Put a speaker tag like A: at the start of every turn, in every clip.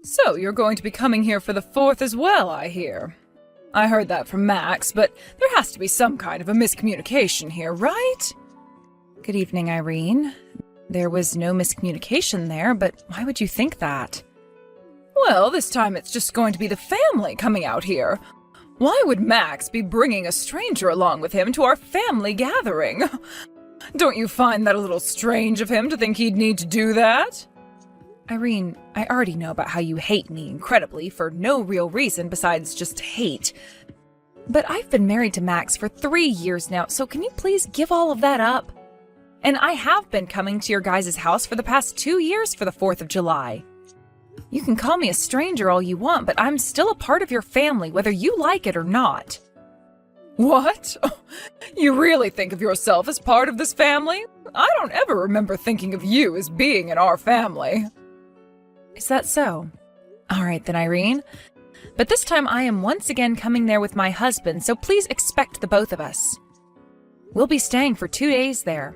A: So, you're going to be coming here for the 4th as well, I hear. I heard that from Max, but there has to be some kind of a miscommunication here, right?
B: Good evening, Irene. There was no miscommunication there, but why would you think that?
A: Well, this time it's just going to be the family coming out here. Why would Max be bringing a stranger along with him to our family gathering? Don't you find that a little strange of him to think he'd need to do that?
B: Irene, I already know about how you hate me incredibly for no real reason besides just hate. But I've been married to Max for 3 years now, so can you please give all of that up? And I have been coming to your guys' house for the past 2 years for the 4th of July. You can call me a stranger all you want, but I'm still a part of your family, whether you like it or not.
A: What? You really think of yourself as part of this family? I don't ever remember thinking of you as being in our family.
B: Is that so? All right then, Irene. But this time I am once again coming there with my husband, so please expect the both of us. We'll be staying for 2 days there.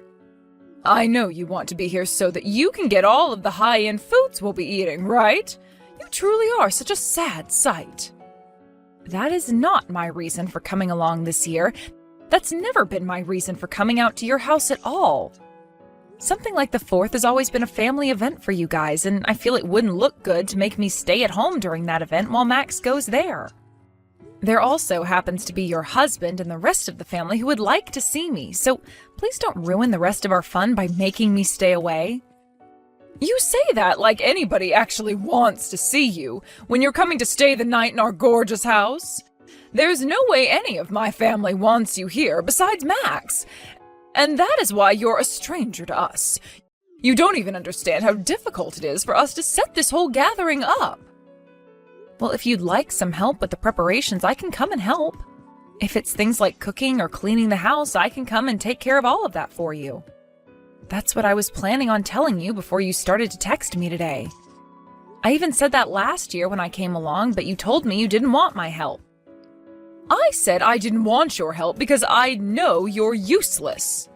A: I know you want to be here so that you can get all of the high-end foods we'll be eating, right? You truly are such a sad sight.
B: That is not my reason for coming along this year. That's never been my reason for coming out to your house at all. Something like the 4th has always been a family event for you guys, and I feel it wouldn't look good to make me stay at home during that event while Max goes there. There also happens to be your husband and the rest of the family who would like to see me, so please don't ruin the rest of our fun by making me stay away.
A: You say that like anybody actually wants to see you when you're coming to stay the night in our gorgeous house. There's no way any of my family wants you here besides Max, and that is why you're a stranger to us. You don't even understand how difficult it is for us to set this whole gathering up.
B: Well, if you'd like some help with the preparations, I can come and help. If it's things like cooking or cleaning the house, I can come and take care of all of that for you. That's what I was planning on telling you before you started to text me today. I even said that last year when I came along, but you told me you didn't want my help.
A: I said I didn't want your help because I know you're useless.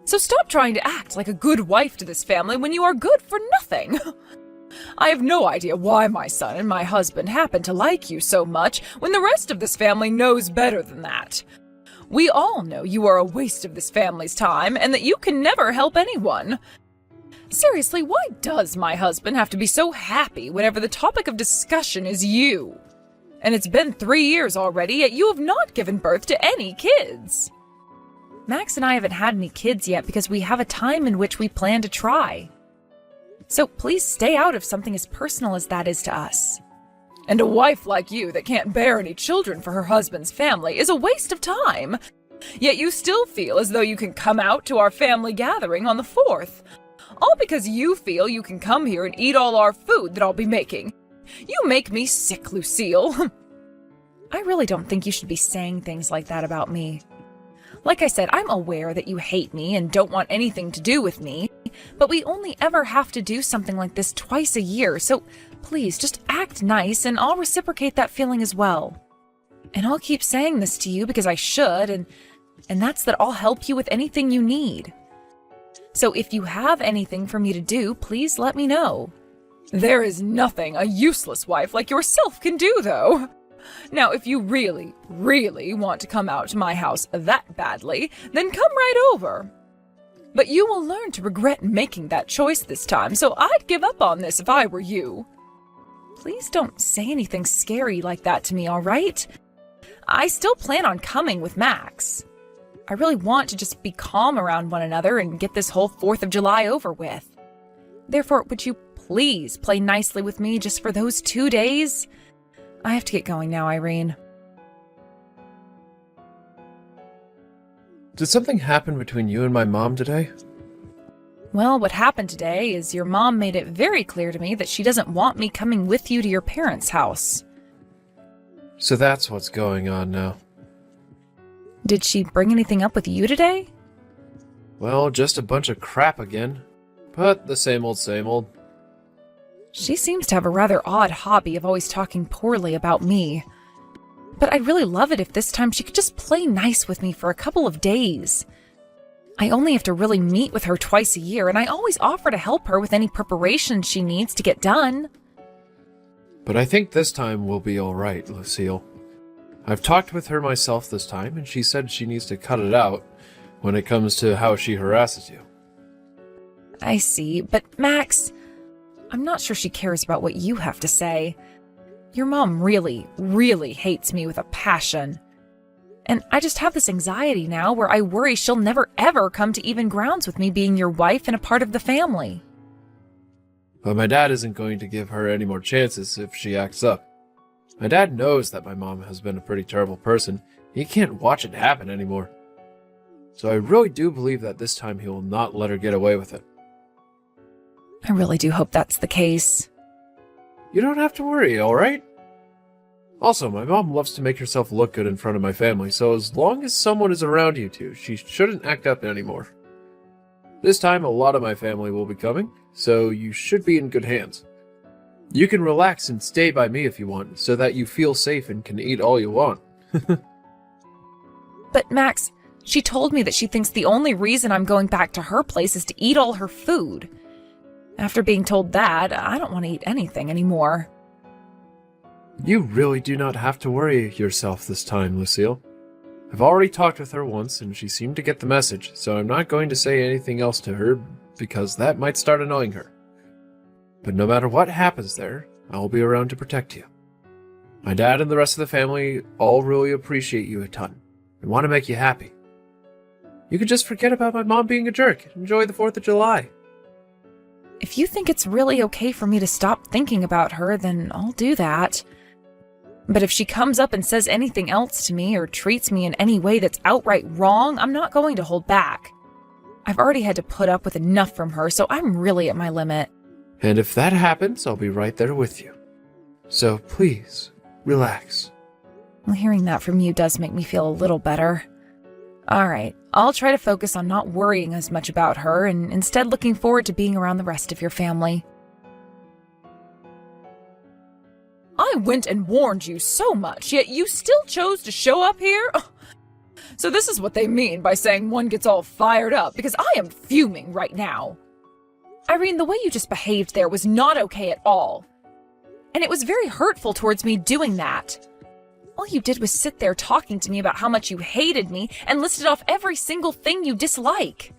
A: So stop trying to act like a good wife to this family when you are good for nothing. I have no idea why my son and my husband happen to like you so much when the rest of this family knows better than that. We all know you are a waste of this family's time and that you can never help anyone. Seriously, why does my husband have to be so happy whenever the topic of discussion is you? And it's been 3 years already, yet you have not given birth to any kids.
B: Max and I haven't had any kids yet because we have a time in which we plan to try. So please stay out of something as personal as that is to us.
A: And a wife like you that can't bear any children for her husband's family is a waste of time. Yet you still feel as though you can come out to our family gathering on the 4th. All because you feel you can come here and eat all our food that I'll be making. You make me sick, Lucille.
B: I really don't think you should be saying things like that about me. Like I said, I'm aware that you hate me and don't want anything to do with me, but we only ever have to do something like this twice a year, so please just act nice and I'll reciprocate that feeling as well. And I'll keep saying this to you because I should, and that's that I'll help you with anything you need. So if you have anything for me to do, please let me know.
A: There is nothing a useless wife like yourself can do, though. Now, if you really, really want to come out to my house that badly, then come right over. But you will learn to regret making that choice this time, so I'd give up on this if I were you.
B: Please don't say anything scary like that to me, all right? I still plan on coming with Max. I really want to just be calm around one another and get this whole 4th of July over with. Therefore, would you please play nicely with me just for those 2 days? I have to get going now, Irene.
C: Did something happen between you and my mom today?
B: Well, what happened today is your mom made it very clear to me that she doesn't want me coming with you to your parents' house.
C: So that's what's going on now.
B: Did she bring anything up with you today?
C: Well, just a bunch of crap again. But the same old, same old.
B: She seems to have a rather odd hobby of always talking poorly about me. But I'd really love it if this time she could just play nice with me for a couple of days. I only have to really meet with her twice a year, and I always offer to help her with any preparations she needs to get done.
C: But I think this time we'll be alright, Lucille. I've talked with her myself this time, and she said she needs to cut it out when it comes to how she harasses you.
B: I see, but Max, I'm not sure she cares about what you have to say. Your mom really, really hates me with a passion. And I just have this anxiety now where I worry she'll never ever come to even grounds with me being your wife and a part of the family.
C: But my dad isn't going to give her any more chances if she acts up. My dad knows that my mom has been a pretty terrible person. He can't watch it happen anymore. So I really do believe that this time he will not let her get away with it.
B: I really do hope that's the case.
C: You don't have to worry, alright? Also, my mom loves to make herself look good in front of my family, so as long as someone is around you two, she shouldn't act up anymore. This time, a lot of my family will be coming, so you should be in good hands. You can relax and stay by me if you want, so that you feel safe and can eat all you want.
B: But Max, she told me that she thinks the only reason I'm going back to her place is to eat all her food. After being told that, I don't want to eat anything anymore.
C: You really do not have to worry yourself this time, Lucille. I've already talked with her once, and she seemed to get the message, so I'm not going to say anything else to her, because that might start annoying her. But no matter what happens there, I'll be around to protect you. My dad and the rest of the family all really appreciate you a ton, and want to make you happy. You could just forget about my mom being a jerk and enjoy the 4th of July.
B: If you think it's really okay for me to stop thinking about her, then I'll do that. But if she comes up and says anything else to me or treats me in any way that's outright wrong, I'm not going to hold back. I've already had to put up with enough from her, so I'm really at my limit.
C: And if that happens, I'll be right there with you. So please, relax.
B: Well, hearing that from you does make me feel a little better. Alright, I'll try to focus on not worrying as much about her and instead looking forward to being around the rest of your family.
A: I went and warned you so much, yet you still chose to show up here? So this is what they mean by saying one gets all fired up, because I am fuming right now.
B: Irene, the way you just behaved there was not okay at all. And it was very hurtful towards me doing that. All you did was sit there talking to me about how much you hated me and listed off every single thing you dislike.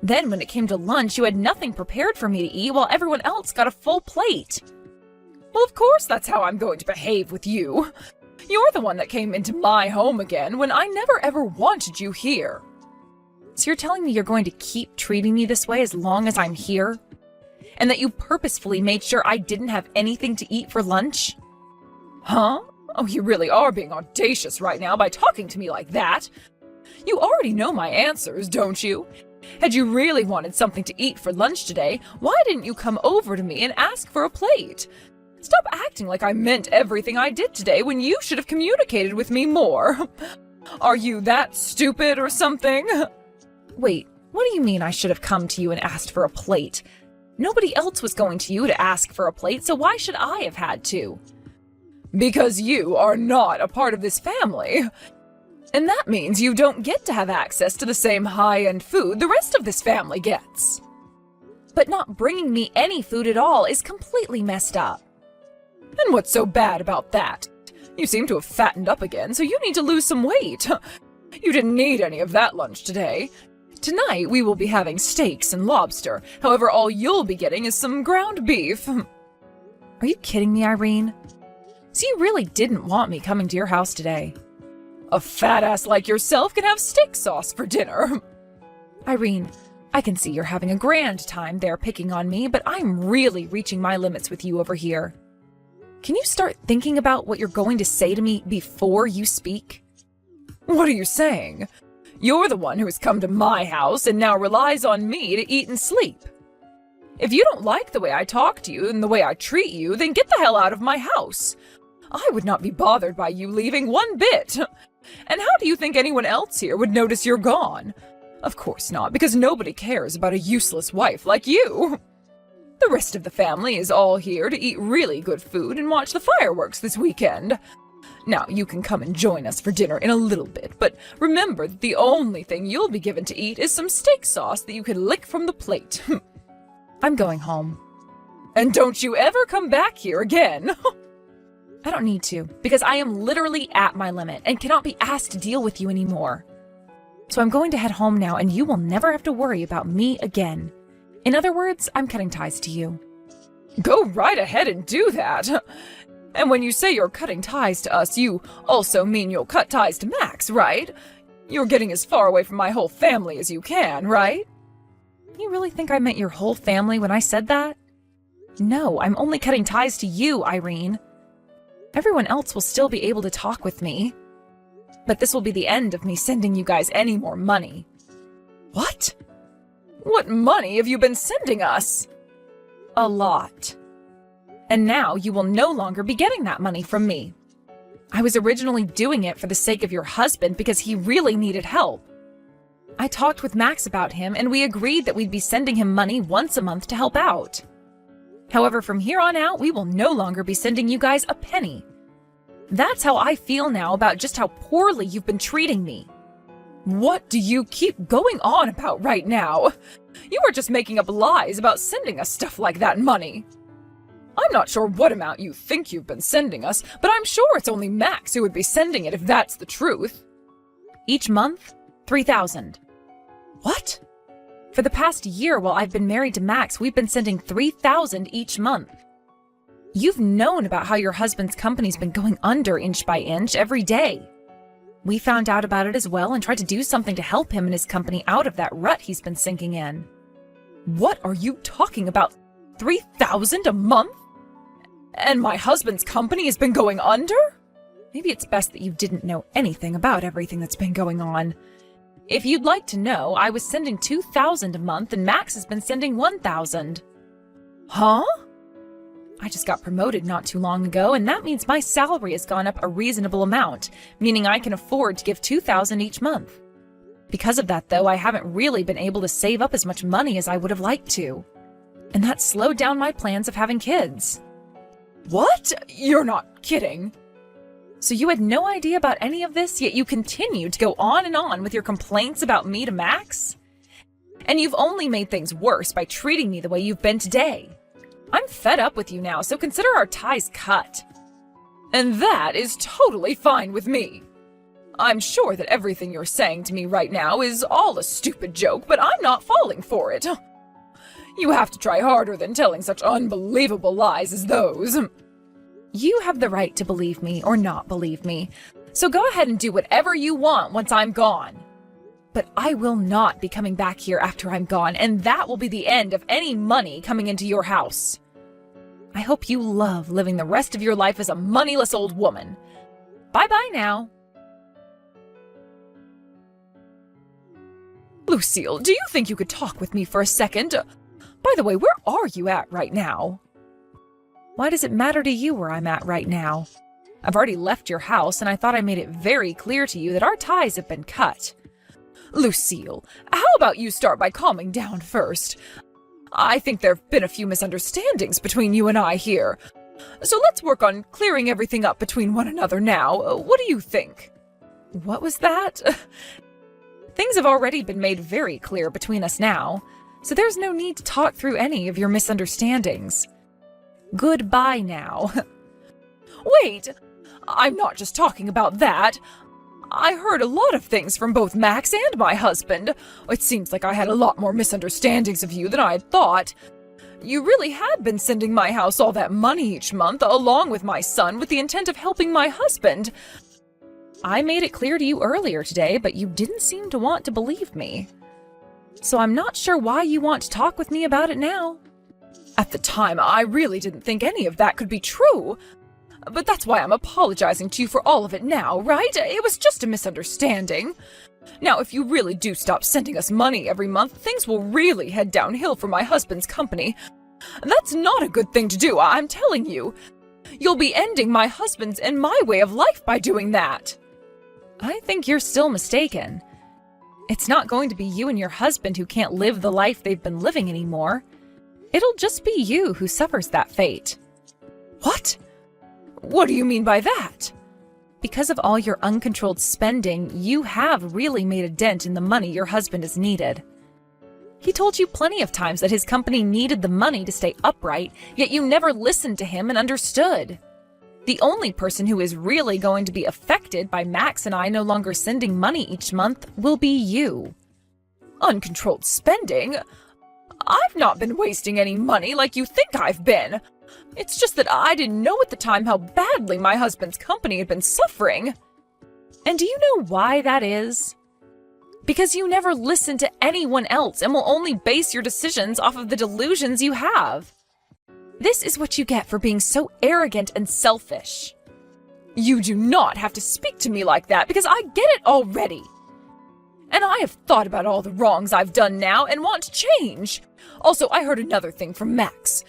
B: Then when it came to lunch, you had nothing prepared for me to eat while everyone else got a full plate.
A: Well, of course that's how I'm going to behave with you. You're the one that came into my home again when I never ever wanted you here.
B: So you're telling me you're going to keep treating me this way as long as I'm here? And that you purposefully made sure I didn't have anything to eat for lunch?
A: Huh? Oh, you really are being audacious right now by talking to me like that. You already know my answers, don't you? Had you really wanted something to eat for lunch today, why didn't you come over to me and ask for a plate? Stop acting like I meant everything I did today when you should have communicated with me more. Are you that stupid or something?
B: Wait, what do you mean I should have come to you and asked for a plate? Nobody else was going to you to ask for a plate, so why should I have had to?
A: Because you are not a part of this family. And that means you don't get to have access to the same high-end food the rest of this family gets.
B: But not bringing me any food at all is completely messed up.
A: And what's so bad about that? You seem to have fattened up again, so you need to lose some weight. You didn't need any of that lunch today. Tonight, we will be having steaks and lobster. However, all you'll be getting is some ground beef.
B: Are you kidding me, Irene? So you really didn't want me coming to your house today?
A: A fat ass like yourself can have steak sauce for dinner.
B: Irene, I can see you're having a grand time there picking on me, but I'm really reaching my limits with you over here. Can you start thinking about what you're going to say to me before you speak?
A: What are you saying? You're the one who has come to my house and now relies on me to eat and sleep. If you don't like the way I talk to you and the way I treat you, then get the hell out of my house. I would not be bothered by you leaving one bit. And how do you think anyone else here would notice you're gone? Of course not, because nobody cares about a useless wife like you. The rest of the family is all here to eat really good food and watch the fireworks this weekend. Now, you can come and join us for dinner in a little bit, but remember that the only thing you'll be given to eat is some steak sauce that you can lick from the plate.
B: I'm going home.
A: And don't you ever come back here again.
B: I don't need to, because I am literally at my limit and cannot be asked to deal with you anymore. So I'm going to head home now, and you will never have to worry about me again. In other words, I'm cutting ties to you.
A: Go right ahead and do that. And when you say you're cutting ties to us, you also mean you'll cut ties to Max, right? You're getting as far away from my whole family as you can, right?
B: You really think I meant your whole family when I said that? No, I'm only cutting ties to you, Irene. Everyone else will still be able to talk with me. But this will be the end of me sending you guys any more money.
A: What? What money have you been sending us?
B: A lot. And now you will no longer be getting that money from me. I was originally doing it for the sake of your husband because he really needed help. I talked with Max about him, and we agreed that we'd be sending him money once a month to help out. However, from here on out, we will no longer be sending you guys a penny. That's how I feel now about just how poorly you've been treating me.
A: What do you keep going on about right now? You are just making up lies about sending us stuff like that money. I'm not sure what amount you think you've been sending us, but I'm sure it's only Max who would be sending it if that's the truth.
B: Each month, $3,000.
A: What?
B: For the past year while I've been married to Max, we've been sending $3,000 each month. You've known about how your husband's company's been going under inch by inch every day. We found out about it as well and tried to do something to help him and his company out of that rut he's been sinking in.
A: What are you talking about? $3,000 a month? And my husband's company has been going under?
B: Maybe it's best that you didn't know anything about everything that's been going on. If you'd like to know, I was sending $2,000 a month and Max has been sending $1,000.
A: Huh?
B: I just got promoted not too long ago, and that means my salary has gone up a reasonable amount, meaning I can afford to give $2,000 each month. Because of that, though, I haven't really been able to save up as much money as I would have liked to. And that slowed down my plans of having kids.
A: What? You're not kidding.
B: So you had no idea about any of this, yet you continued to go on and on with your complaints about me to Max? And you've only made things worse by treating me the way you've been today. I'm fed up with you now, so consider our ties cut.
A: And that is totally fine with me. I'm sure that everything you're saying to me right now is all a stupid joke, but I'm not falling for it. You have to try harder than telling such unbelievable lies as those.
B: You have the right to believe me or not believe me, so go ahead and do whatever you want once I'm gone. But I will not be coming back here after I'm gone, and that will be the end of any money coming into your house. I hope you love living the rest of your life as a moneyless old woman. Bye-bye now.
A: Lucille, do you think you could talk with me for a second? By the way, where are you at right now?
B: Why does it matter to you where I'm at right now? I've already left your house, and I thought I made it very clear to you that our ties have been cut.
A: Lucille, how about you start by calming down first? I think there have been a few misunderstandings between you and I here. So let's work on clearing everything up between one another now. What do you think?
B: What was that? Things have already been made very clear between us now, so there's no need to talk through any of your misunderstandings. Goodbye now.
A: Wait, I'm not just talking about that. I heard a lot of things from both Max and my husband. It seems like I had a lot more misunderstandings of you than I had thought. You really had been sending my house all that money each month, along with my son, with the intent of helping my husband.
B: I made it clear to you earlier today, but you didn't seem to want to believe me. So I'm not sure why you want to talk with me about it now.
A: At the time, I really didn't think any of that could be true. But that's why I'm apologizing to you for all of it now, right? It was just a misunderstanding. Now, if you really do stop sending us money every month, things will really head downhill for my husband's company. That's not a good thing to do, I'm telling you. You'll be ending my husband's and my way of life by doing that.
B: I think you're still mistaken. It's not going to be you and your husband who can't live the life they've been living anymore. It'll just be you who suffers that fate.
A: What? What do you mean by that?
B: Because of all your uncontrolled spending, you have really made a dent in the money your husband has needed. He told you plenty of times that his company needed the money to stay upright, yet you never listened to him and understood. The only person who is really going to be affected by Max and I no longer sending money each month will be you.
A: Uncontrolled spending? I've not been wasting any money like you think I've been. It's just that I didn't know at the time how badly my husband's company had been suffering.
B: And do you know why that is? Because you never listen to anyone else and will only base your decisions off of the delusions you have. This is what you get for being so arrogant and selfish.
A: You do not have to speak to me like that because I get it already. And I have thought about all the wrongs I've done now and want to change. Also, I heard another thing from Max.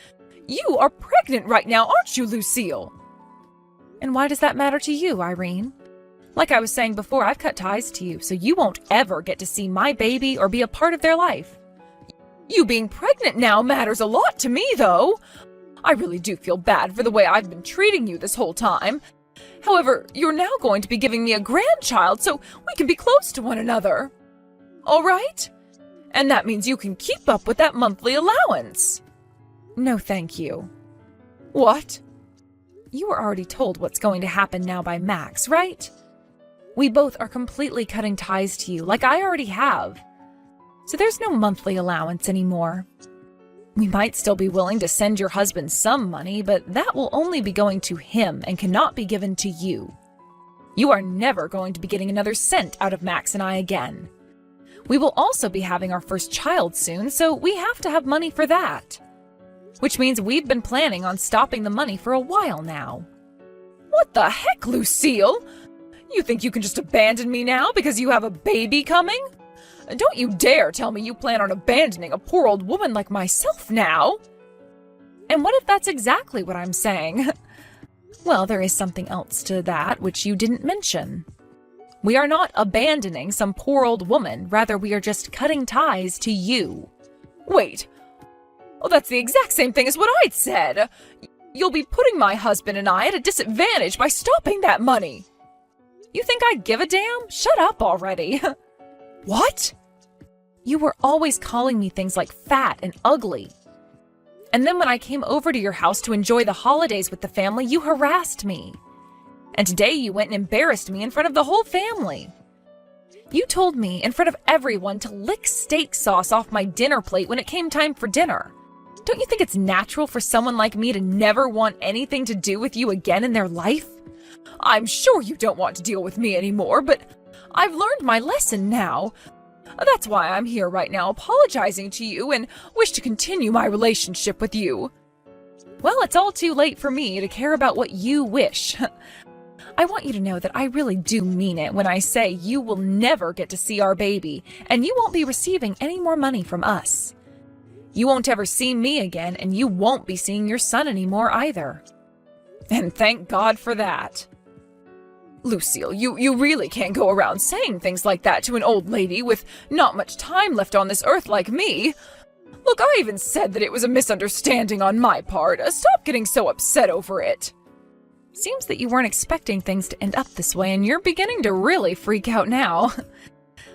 A: You are pregnant right now, aren't you, Lucille?
B: And why does that matter to you, Irene? Like I was saying before, I've cut ties to you, so you won't ever get to see my baby or be a part of their life.
A: You being pregnant now matters a lot to me, though. I really do feel bad for the way I've been treating you this whole time. However, you're now going to be giving me a grandchild, so we can be close to one another. All right? And that means you can keep up with that monthly allowance.
B: No, thank you.
A: What?
B: You were already told what's going to happen now by Max, right? We both are completely cutting ties to you, like I already have. So there's no monthly allowance anymore. We might still be willing to send your husband some money, but that will only be going to him and cannot be given to you. You are never going to be getting another cent out of Max and I again. We will also be having our first child soon, so we have to have money for that. Which means we've been planning on stopping the money for a while now.
A: What the heck, Lucille? You think you can just abandon me now because you have a baby coming? Don't you dare tell me you plan on abandoning a poor old woman like myself now.
B: And what if that's exactly what I'm saying? Well, there is something else to that which you didn't mention. We are not abandoning some poor old woman, rather we are just cutting ties to you.
A: Wait. Oh, that's the exact same thing as what I'd said. You'll be putting my husband and I at a disadvantage by stopping that money.
B: You think I'd give a damn? Shut up already.
A: What?
B: You were always calling me things like fat and ugly. And then when I came over to your house to enjoy the holidays with the family, you harassed me. And today you went and embarrassed me in front of the whole family. You told me in front of everyone to lick steak sauce off my dinner plate when it came time for dinner. Don't you think it's natural for someone like me to never want anything to do with you again in their life?
A: I'm sure you don't want to deal with me anymore, but I've learned my lesson now. That's why I'm here right now apologizing to you and wish to continue my relationship with you.
B: Well, it's all too late for me to care about what you wish. I want you to know that I really do mean it when I say you will never get to see our baby, and you won't be receiving any more money from us. You won't ever see me again, and you won't be seeing your son anymore either.
A: And thank God for that. Lucille, you really can't go around saying things like that to an old lady with not much time left on this earth like me. Look, I even said that it was a misunderstanding on my part. Stop getting so upset over it.
B: Seems that you weren't expecting things to end up this way, and you're beginning to really freak out now.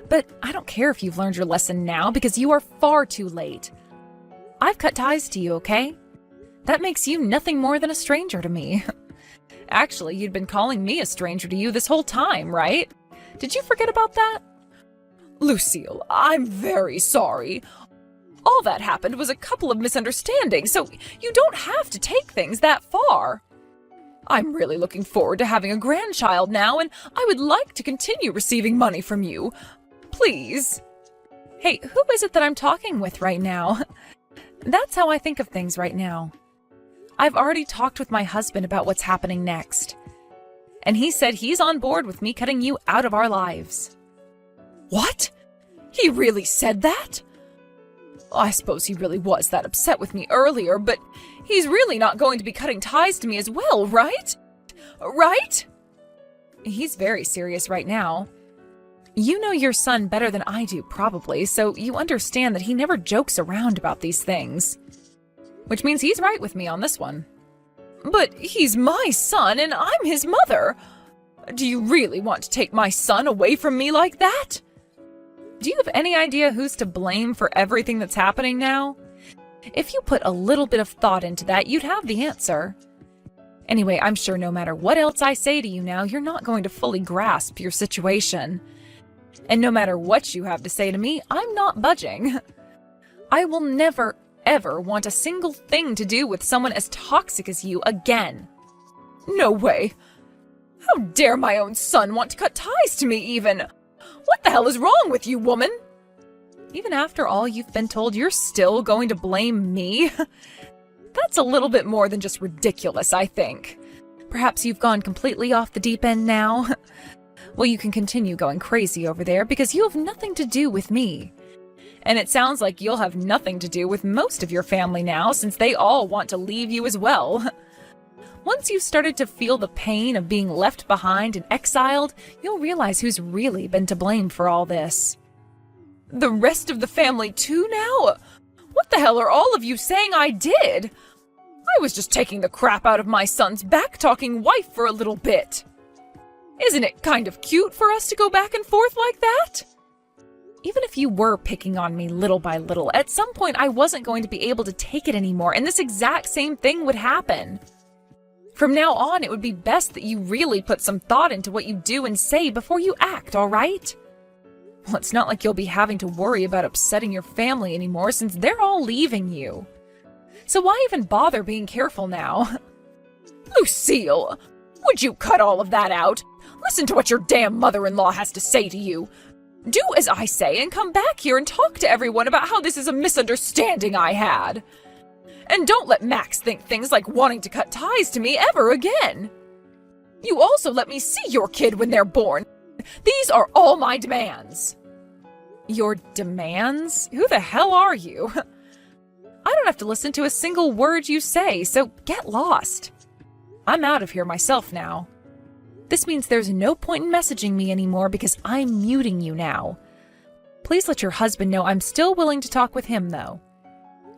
B: But I don't care if you've learned your lesson now, because you are far too late. I've cut ties to you, okay? That makes you nothing more than a stranger to me. Actually, you'd been calling me a stranger to you this whole time, right? Did you forget about that?
A: Lucille, I'm very sorry. All that happened was a couple of misunderstandings, so you don't have to take things that far. I'm really looking forward to having a grandchild now, and I would like to continue receiving money from you. Please.
B: Hey, who is it that I'm talking with right now? That's how I think of things right now. I've already talked with my husband about what's happening next. And he said he's on board with me cutting you out of our lives.
A: What? He really said that? I suppose he really was that upset with me earlier, but he's really not going to be cutting ties to me as well, right? Right?
B: He's very serious right now. You know your son better than I do, probably, so you understand that he never jokes around about these things. Which means he's right with me on this one.
A: But he's my son and I'm his mother. Do you really want to take my son away from me like that?
B: Do you have any idea who's to blame for everything that's happening now? If you put a little bit of thought into that, you'd have the answer. Anyway, I'm sure no matter what else I say to you now, you're not going to fully grasp your situation. And no matter what you have to say to me, I'm not budging. I will never, ever want a single thing to do with someone as toxic as you again.
A: No way. How dare my own son want to cut ties to me even? What the hell is wrong with you, woman?
B: Even after all you've been told, you're still going to blame me? That's a little bit more than just ridiculous, I think. Perhaps you've gone completely off the deep end now? Well, you can continue going crazy over there because you have nothing to do with me. And it sounds like you'll have nothing to do with most of your family now, since they all want to leave you as well. Once you've started to feel the pain of being left behind and exiled, you'll realize who's really been to blame for all this.
A: The rest of the family too now? What the hell are all of you saying I did? I was just taking the crap out of my son's back-talking wife for a little bit. Isn't it kind of cute for us to go back and forth like that?
B: Even if you were picking on me little by little, at some point I wasn't going to be able to take it anymore, and this exact same thing would happen. From now on, it would be best that you really put some thought into what you do and say before you act, all right? Well, it's not like you'll be having to worry about upsetting your family anymore since they're all leaving you. So why even bother being careful now?
A: Lucille, would you cut all of that out? Listen to what your damn mother-in-law has to say to you. Do as I say and come back here and talk to everyone about how this is a misunderstanding I had. And don't let Max think things like wanting to cut ties to me ever again. You also let me see your kid when they're born. These are all my demands.
B: Your demands? Who the hell are you? I don't have to listen to a single word you say, so get lost. I'm out of here myself now. This means there's no point in messaging me anymore because I'm muting you now. Please let your husband know I'm still willing to talk with him, though.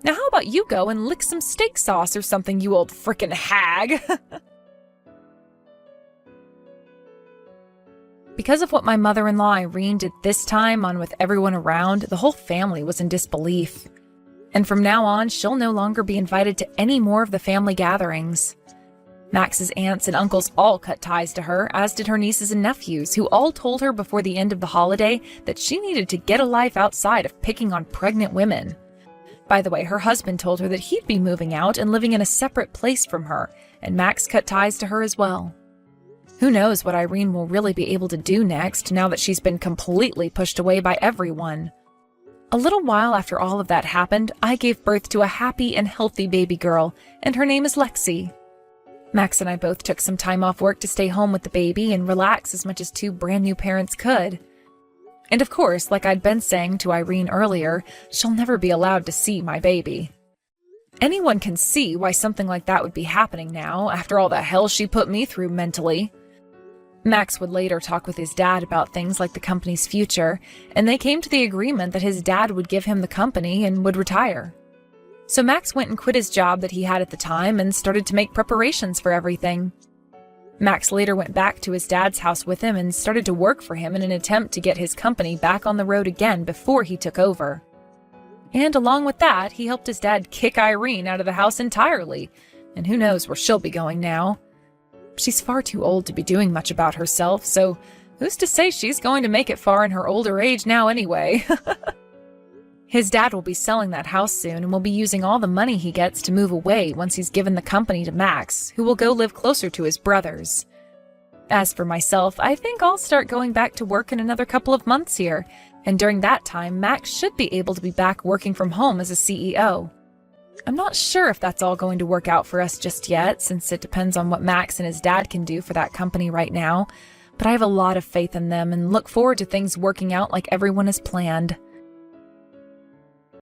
B: Now how about you go and lick some steak sauce or something, you old frickin' hag? Because of what my mother-in-law Irene did this time on with everyone around, the whole family was in disbelief. And from now on, she'll no longer be invited to any more of the family gatherings. Max's aunts and uncles all cut ties to her, as did her nieces and nephews, who all told her before the end of the holiday that she needed to get a life outside of picking on pregnant women. By the way, her husband told her that he'd be moving out and living in a separate place from her, and Max cut ties to her as well. Who knows what Irene will really be able to do next, now that she's been completely pushed away by everyone. A little while after all of that happened, I gave birth to a happy and healthy baby girl, and her name is Lexi. Max and I both took some time off work to stay home with the baby and relax as much as two brand new parents could. And of course, like I'd been saying to Irene earlier, she'll never be allowed to see my baby. Anyone can see why something like that would be happening now, after all the hell she put me through mentally. Max would later talk with his dad about things like the company's future, and they came to the agreement that his dad would give him the company and would retire. So Max went and quit his job that he had at the time and started to make preparations for everything. Max later went back to his dad's house with him and started to work for him in an attempt to get his company back on the road again before he took over. And along with that, he helped his dad kick Irene out of the house entirely, and who knows where she'll be going now. She's far too old to be doing much about herself, so who's to say she's going to make it far in her older age now anyway? His dad will be selling that house soon and will be using all the money he gets to move away once he's given the company to Max, who will go live closer to his brothers. As for myself, I think I'll start going back to work in another couple of months here, and during that time, Max should be able to be back working from home as a CEO. I'm not sure if that's all going to work out for us just yet, since it depends on what Max and his dad can do for that company right now, but I have a lot of faith in them and look forward to things working out like everyone has planned.